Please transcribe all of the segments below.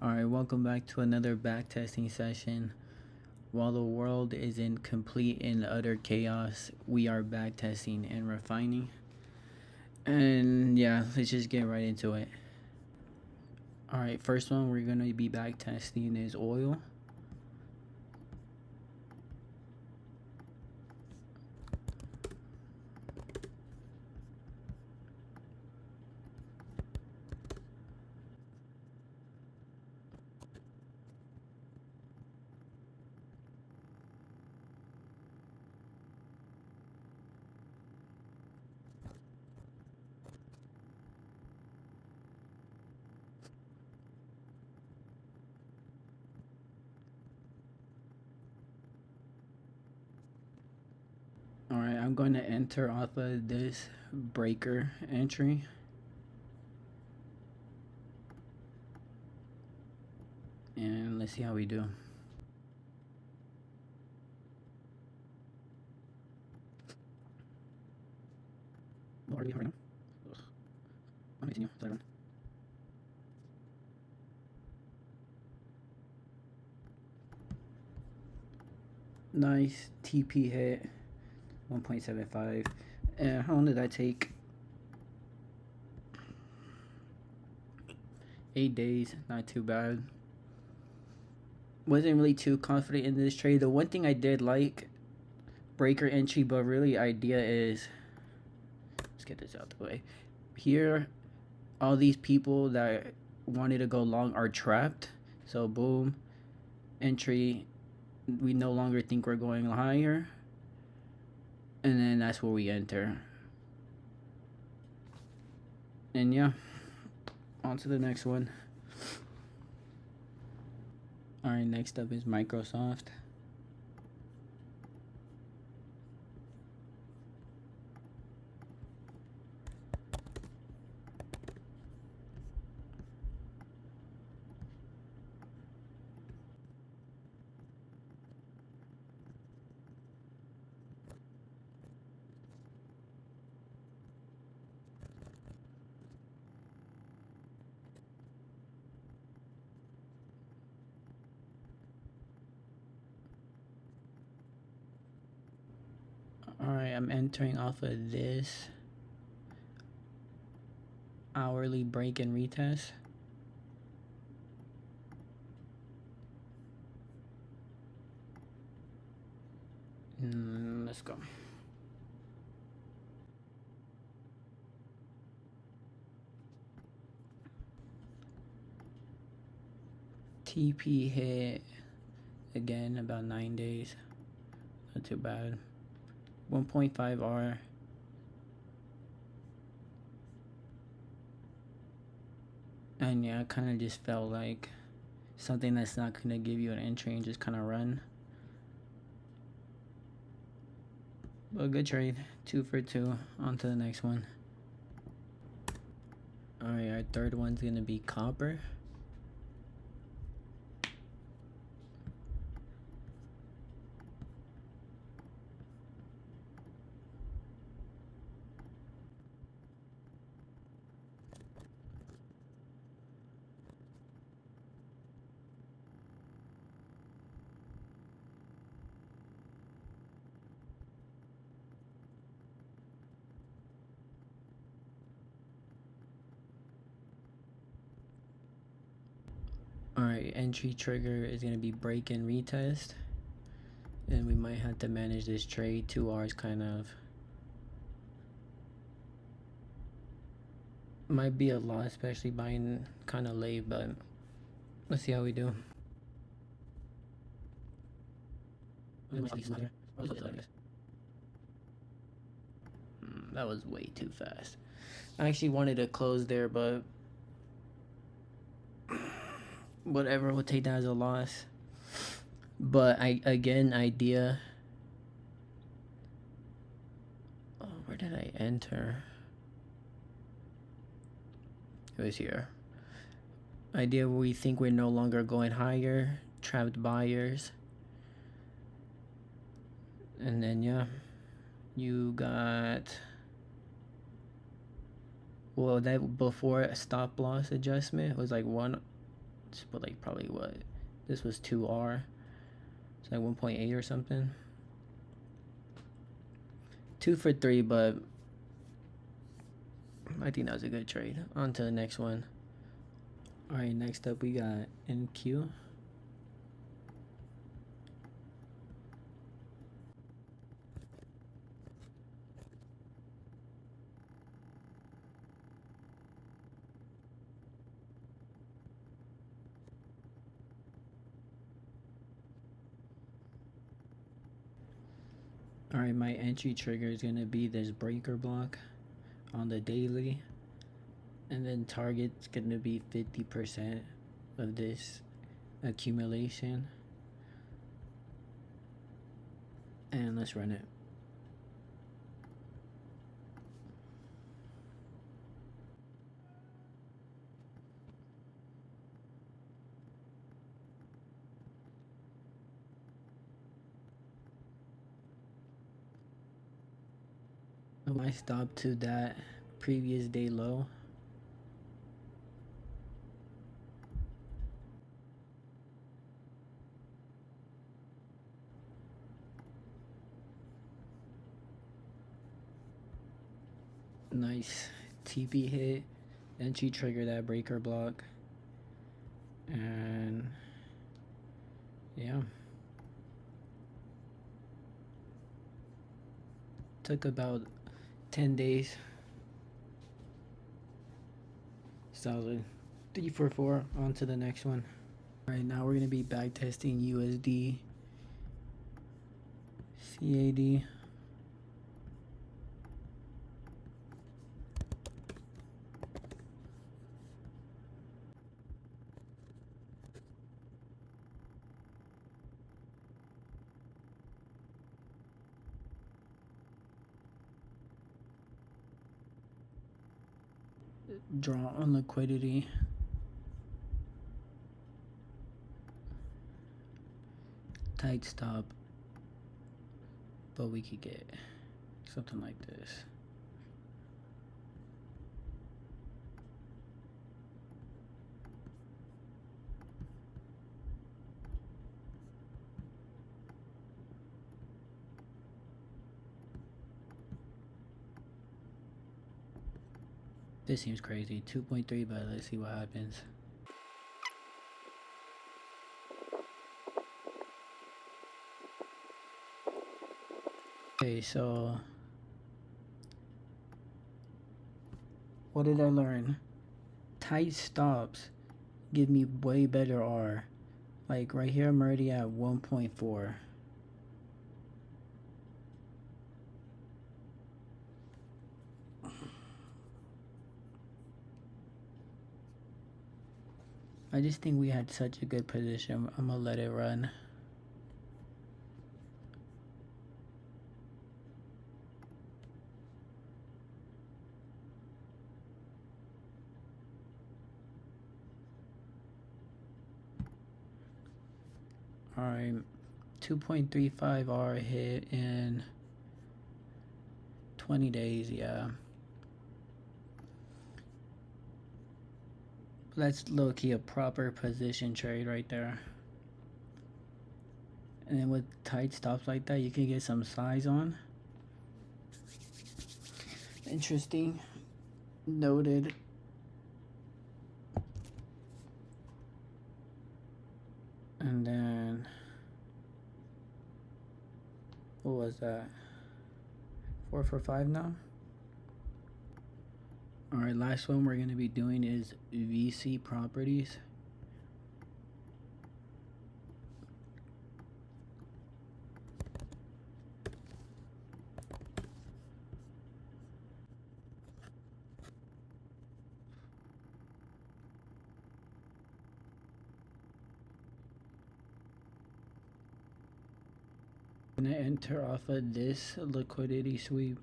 Alright, welcome back to another backtesting session. While the world is in complete and utter chaos, we are backtesting and refining. And yeah, let's just get right into it. Alright, first one we're going to be backtesting is oil. Alright, I'm going to enter off of this breaker entry. And let's see how we do. What are we right now? I'm continue. Nice TP hit, 1.75. And how long did that take? 8 days, not too bad. Wasn't really too confident in this trade. The one thing I did like, breaker entry, but really idea is, let's get this out the way. Here, all these people that wanted to go long are trapped. So boom, entry, we no longer think we're going higher. And then that's where we enter. And yeah, on to the next one. Alright, next up is Microsoft. Alright, I'm entering off of this hourly break and retest. Let's go. TP hit again, about 9 days. Not too bad. 1.5 R. And yeah, I kind of just felt like something that's not going to give you an entry and just kind of run. But good trade. 2 for 2. On to the next one. Alright, our third one's going to be copper. Alright, entry trigger is going to be break and retest. And we might have to manage this trade. 2 R's kind of might be a lot, especially buying kind of late, but let's see how we do. That was way too fast. I actually wanted to close there, but whatever, we'll take that as a loss. But idea. Oh, where did I enter? It was here. Idea we think we're no longer going higher. Trapped buyers. And then yeah, you got, well, that before a stop loss adjustment was like 1 cents, but like probably what? This was 2R. It's like 1.8 or something. 2 for 3, but I think that was a good trade. On to the next one. Alright, next up we got NQ. Alright, my entry trigger is going to be this breaker block on the daily. And then target's going to be 50% of this accumulation. And let's run it. I stopped to that previous day low. Nice TP hit, entry trigger that breaker block, and yeah, took about 10 days. Solid. 3 for 4. On to the next one. Alright, now we're gonna be back testing USD CAD. Draw on liquidity. Tight stop, but we could get something like this. This seems crazy. 2.3, but let's see what happens. Okay, so what did I learn? Tight stops give me way better R. Like right here, I'm already at 1.4. I just think we had such a good position. I'm gonna let it run. Alright, 2.35 R hit in 20 days, yeah. That's low-key a proper position trade right there. And then with tight stops like that, you can get some size on. Interesting. Noted. And then what was that? 4 for 5 now. Alright, last one we're going to be doing is VC properties. I'm going to enter off of this liquidity sweep.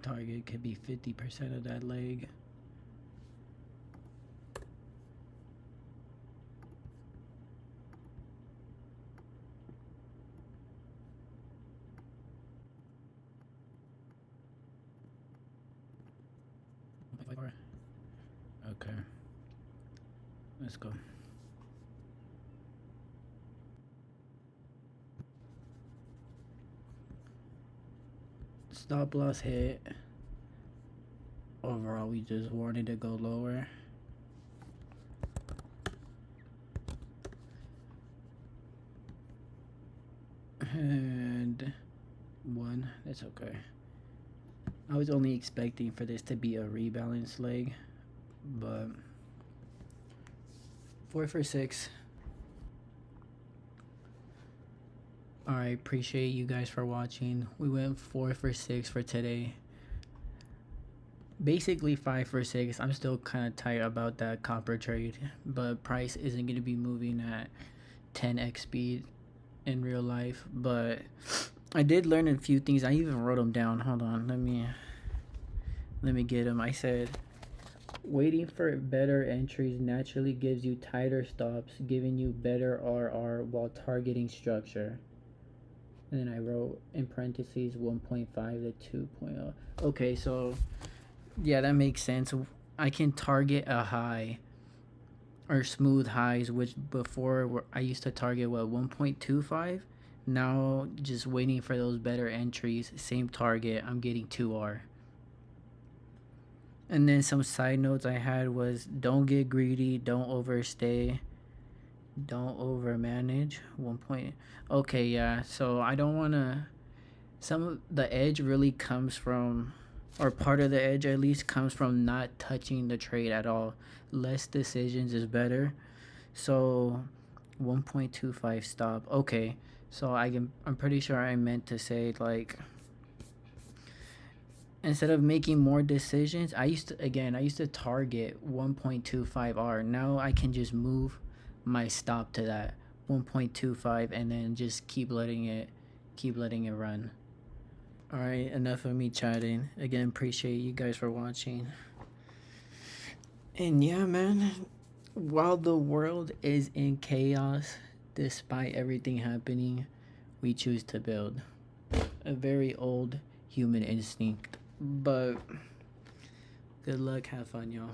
Target could be 50% of that leg. Let's go. Stop loss hit. Overall, we just wanted to go lower. And one, that's okay. I was only expecting for this to be a rebalance leg, but 4 for 6. Alright, appreciate you guys for watching. We went 4 for 6 for today. Basically 5 for 6. I'm still kind of tight about that copper trade, but price isn't going to be moving at 10x speed in real life. But I did learn a few things. I even wrote them down. Hold on, let me get them. I said waiting for better entries naturally gives you tighter stops, giving you better RR while targeting structure. And then I wrote in parentheses 1.5 to 2.0. Okay, so yeah, that makes sense. I can target a high or smooth highs, which before I used to target what, 1.25. Now just waiting for those better entries, same target, I'm getting 2R. And then some side notes I had was don't get greedy, don't overstay, don't overmanage. 1 point. Okay, yeah, so I don't want to. Some of the edge really comes from, or part of the edge at least comes from not touching the trade at all. Less decisions is better. So 1.25 stop. Okay, so I'm pretty sure I meant to say, like, instead of making more decisions, I used to target 1.25R. Now I can just move my stop to that 1.25 and then just keep letting it run. All right, enough of me chatting. Again, appreciate you guys for watching. And yeah, man, while the world is in chaos, despite everything happening, we choose to build. A very old human instinct. But good luck, have fun, y'all.